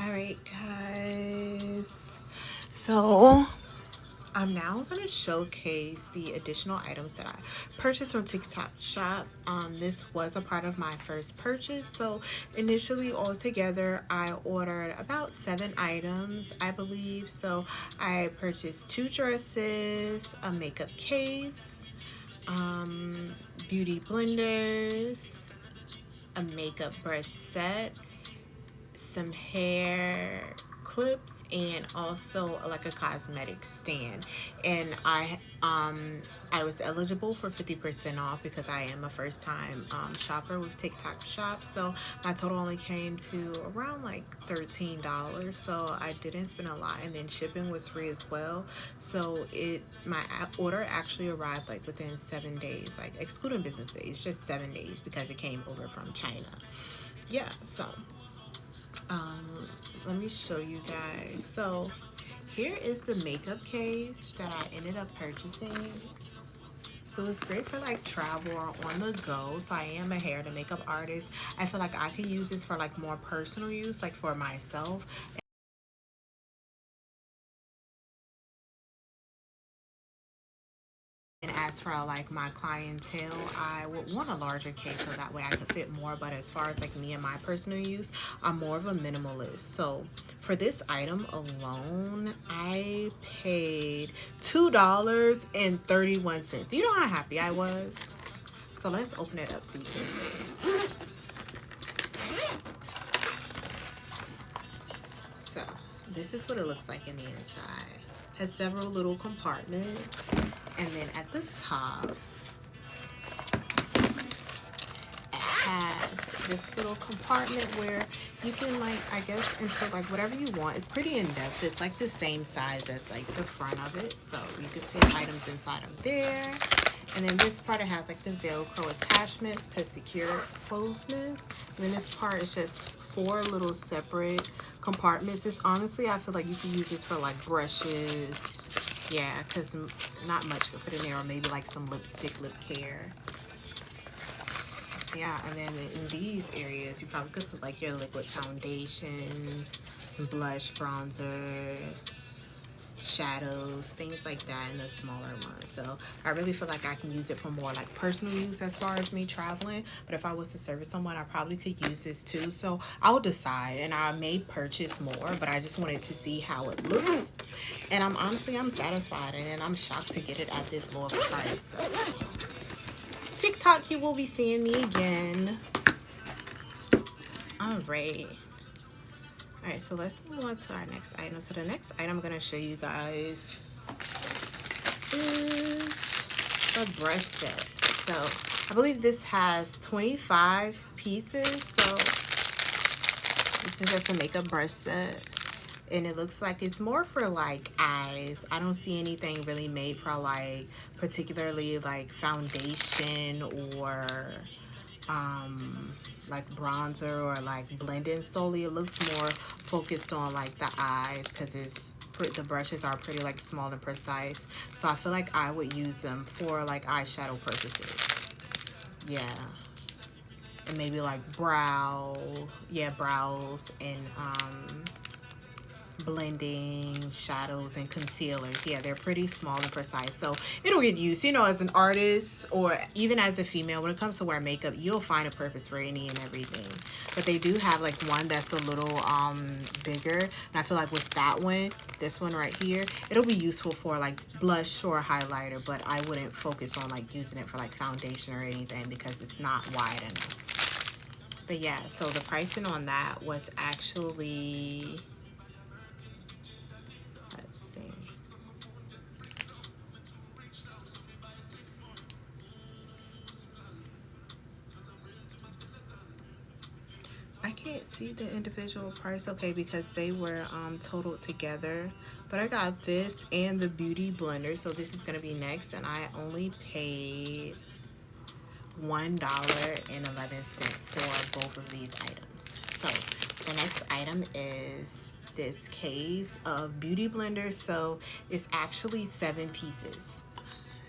All right, guys. So I'm now going to showcase the additional items that I purchased from TikTok Shop. This was a part of my first purchase. So initially, altogether, I ordered about 7 items, I believe. So I purchased 2 dresses, a makeup case, beauty blenders, a makeup brush set, some hair clips, and also like a cosmetic stand. And I was eligible for 50% off because I am a first time shopper with TikTok Shop. So my total only came to around like $13. So I didn't spend a lot, and then shipping was free as well. So my order actually arrived like within 7 days, like excluding business days, just 7 days, because it came over from China. Yeah, so um, let me show you guys. So here is the makeup case that I ended up purchasing. So it's great for like travel or on the go. So I am a hair and makeup artist. I feel like I could use this for like more personal use, like for myself. And as for like my clientele, I would want a larger case so that way I could fit more. But as far as like me and my personal use, I'm more of a minimalist. So for this item alone, I paid $2.31. Do you know how happy I was? So let's open it up so you can see. So this is what it looks like in the inside. Has several little compartments, and then at the top it has this little compartment where you can, like, I guess input like whatever you want. It's pretty in depth. It's like the same size as like the front of it, so you could fit items inside of there. And then this part, it has like the Velcro attachments to secure closeness. And then this part is just 4 little separate compartments. This, honestly, I feel like you can use this for like brushes. Yeah, because not much could fit in there, or maybe like some lipstick, lip care. Yeah, and then in these areas, you probably could put like your liquid foundations, some blush, bronzers, shadows, things like that in the smaller ones. So I really feel like I can use it for more like personal use as far as me traveling. But if I was to service someone, I probably could use this too. So I'll decide, and I may purchase more, but I just wanted to see how it looks. And I'm satisfied, and I'm shocked to get it at this low of a price. So TikTok, you will be seeing me again. All right. All right, so let's move on to our next item. So the next item I'm going to show you guys is a brush set. So I believe this has 25 pieces. So this is just a makeup brush set. And it looks like it's more for like eyes. I don't see anything really made for like particularly like foundation or like bronzer or like blending solely. It looks more focused on like the eyes because the brushes are pretty like small and precise. So I feel like I would use them for like eyeshadow purposes. Yeah. And maybe like brows and blending shadows and concealers. Yeah, they're pretty small and precise, so it'll get used, as an artist or even as a female. When it comes to wear makeup, you'll find a purpose for any and everything. But they do have like one that's a little bigger, and I feel like with that one, this one right here, it'll be useful for like blush or highlighter, but I wouldn't focus on like using it for like foundation or anything because it's not wide enough. But yeah, so the pricing on that was actually, let's see, I can't see the individual price, okay, because they were totaled together. But I got this and the beauty blender, so this is gonna be next, and I only paid $1.11 for both of these items. So the next item is this case of beauty blenders. So it's actually 7 pieces.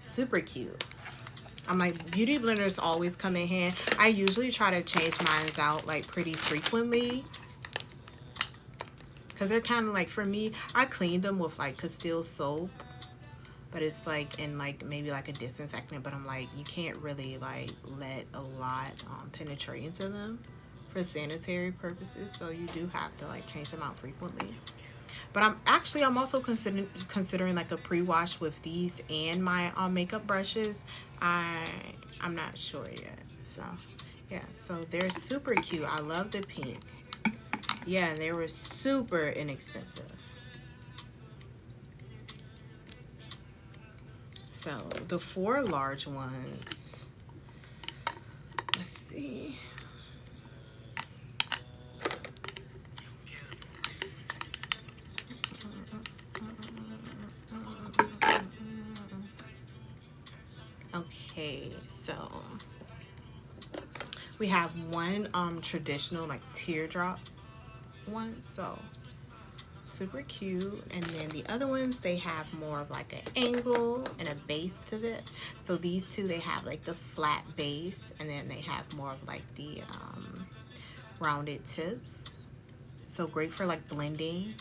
Super cute. I'm like, beauty blenders always come in hand. I usually try to change mine out like pretty frequently. because they're kind of like, for me, I cleaned them with like Castile soap, but it's like in like maybe like a disinfectant, but I'm like, you can't really like let a lot penetrate into them for sanitary purposes, so you do have to like change them out frequently. But I'm also considering like a pre-wash with these and my makeup brushes. I I'm not sure yet. So yeah, so they're super cute. I love the pink. Yeah, and they were super inexpensive. So the four large ones. Let's see. Okay, so we have one traditional like teardrop one, so super cute. And then the other ones, they have more of like an angle and a base to it. So these two, they have like the flat base, and then they have more of like the rounded tips. So great for like blending.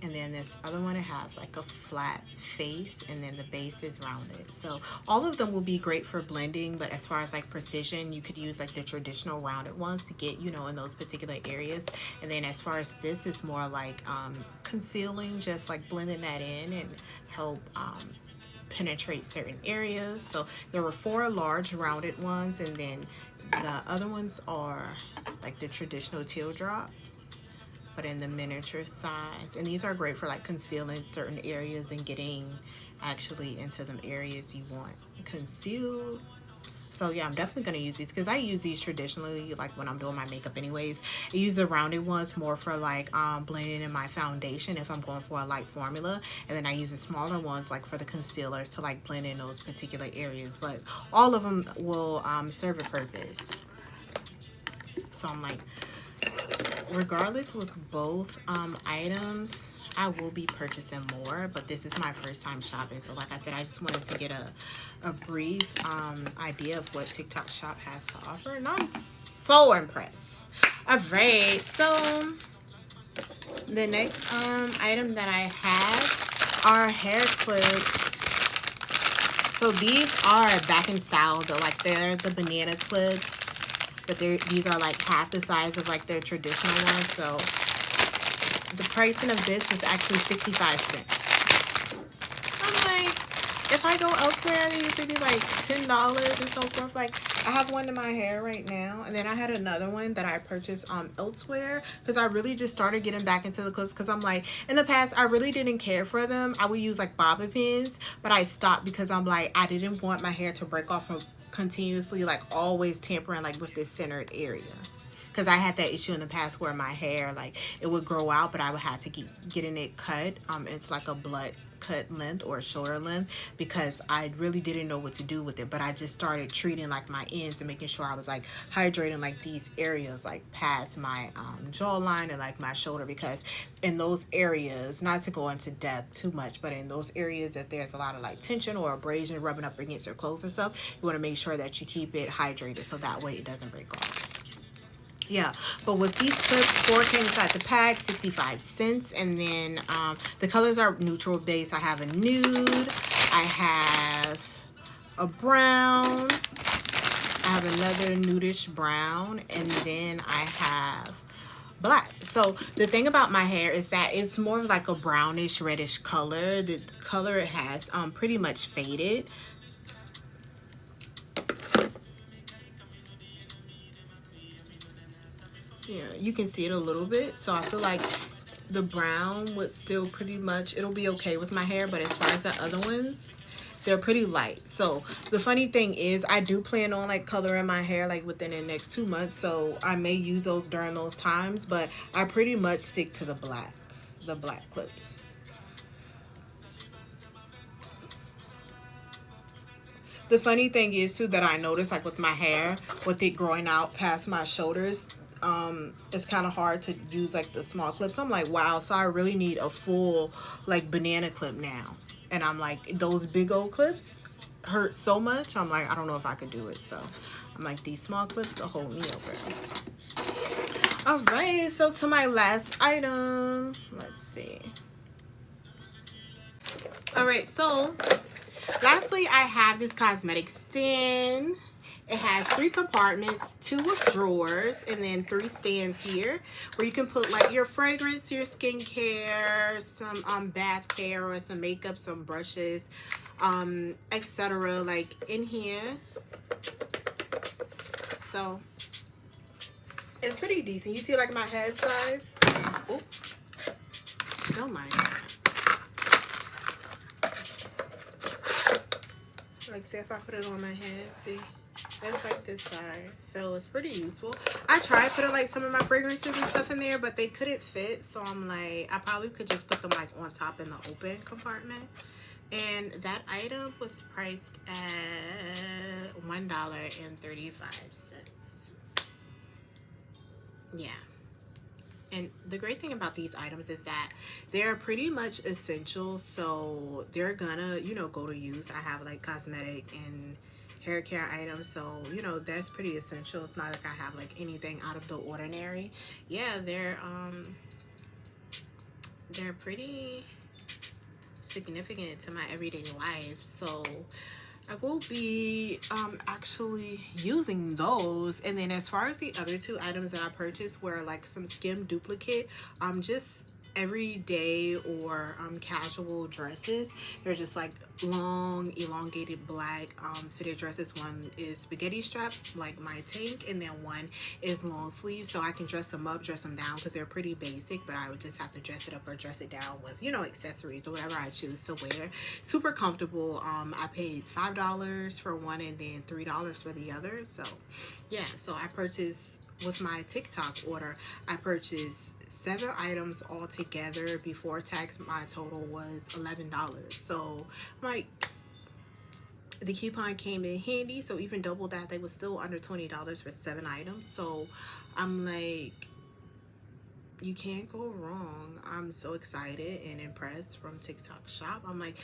And then this other one, it has like a flat face, and then the base is rounded. So all of them will be great for blending, but as far as like precision, you could use like the traditional rounded ones to get, you know, in those particular areas. And then as far as this is more like concealing, just like blending that in and help penetrate certain areas. So there were four large rounded ones, and then the other ones are like the traditional teardrop, but in the miniature size. And these are great for like concealing certain areas and getting actually into them areas you want concealed. So yeah, I'm definitely going to use these because I use these traditionally like when I'm doing my makeup anyways. I use the rounded ones more for like blending in my foundation if I'm going for a light formula, and then I use the smaller ones like for the concealers to like blend in those particular areas. But all of them will serve a purpose. So I'm like, regardless with both items, I will be purchasing more, but this is my first time shopping. So like I said, I just wanted to get a brief idea of what TikTok Shop has to offer, and I'm so impressed. All right, so the next item that I have are hair clips. So these are back in style, though, like they're the banana clips, but these are like half the size of like their traditional ones. So the pricing of this was actually 65 cents. I'm like, if I go elsewhere, they usually be like $10 and so forth. Like, I have one in my hair right now, and then I had another one that I purchased elsewhere because I really just started getting back into the clips, because I'm like, in the past I really didn't care for them. I would use like bobby pins, but I stopped because I'm like, I didn't want my hair to break off from continuously like always tampering like with this centered area, because I had that issue in the past where my hair, like, it would grow out, but I would have to keep getting it cut into like a blood cut length or a shoulder length, because I really didn't know what to do with it. But I just started treating like my ends and making sure I was like hydrating like these areas like past my jawline and like my shoulder, because in those areas, not to go into depth too much, but in those areas if there's a lot of like tension or abrasion rubbing up against your clothes and stuff, you want to make sure that you keep it hydrated so that way it doesn't break off. Yeah, but with these clips, 4 came inside the pack, 65 cents. And then the colors are neutral base. I have a nude, I have a brown, I have another nudish brown, and then I have black. So the thing about my hair is that it's more of like a brownish reddish color. The color it has pretty much faded. Yeah, you can see it a little bit. So I feel like the brown would still pretty much, it'll be okay with my hair. But as far as the other ones, they're pretty light. So the funny thing is, I do plan on like coloring my hair like within the next 2 months. So I may use those during those times, but I pretty much stick to the black clips. The funny thing is too that I noticed like with my hair, with it growing out past my shoulders, it's kind of hard to use like the small clips. I'm like, wow, so I really need a full like banana clip now. And I'm like, those big old clips hurt so much. I'm like, I don't know if I could do it. So I'm like, these small clips will hold me over. All right, so to my last item, let's see. All right, so lastly, I have this cosmetic stand. It has 3 compartments, 2 with drawers, and then 3 stands here where you can put like your fragrance, your skincare, some bath care or some makeup, some brushes, etc. like in here. So it's pretty decent. You see like my head size? Oh, don't mind that. Like say if I put it on my head, see? That's like this size, so it's pretty useful. I tried putting like some of my fragrances and stuff in there, but they couldn't fit, so I'm like, I probably could just put them like on top in the open compartment. And that item was priced at $1.35. Yeah. And the great thing about these items is that they're pretty much essential, so they're gonna, you know, go to use. I have like cosmetic and hair care items, so you know that's pretty essential. It's not like I have like anything out of the ordinary. Yeah, they're pretty significant to my everyday life, so I will be actually using those. And then as far as the other 2 items that I purchased were like some skim duplicate, just everyday or casual dresses. They're just like long elongated black fitted dresses. One is spaghetti straps like my tank, and then one is long sleeves, so I can dress them up, dress them down, because they're pretty basic, but I would just have to dress it up or dress it down with, you know, accessories or whatever I choose to wear. Super comfortable. I paid $5 for one and then $3 for the other. So yeah, so I purchased, with my TikTok order, I purchased 7 items all together. Before tax, my total was $11. So like, the coupon came in handy, so even double that, they was still under $20 for 7 items. So I'm like, you can't go wrong. I'm so excited and impressed from TikTok Shop. I'm like,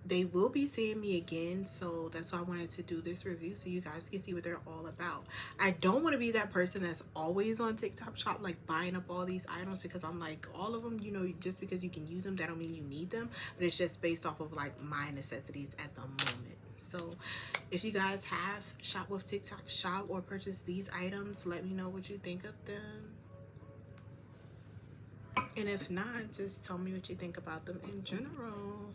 they will be seeing me again, so that's why I wanted to do this review, so you guys can see what they're all about. I don't want to be that person that's always on TikTok Shop like buying up all these items, because I'm like, all of them, you know, just because you can use them, that don't mean you need them, but it's just based off of like my necessities at the moment. So if you guys have shop with TikTok Shop or purchased these items, let me know what you think of them. And if not, just tell me what you think about them in general.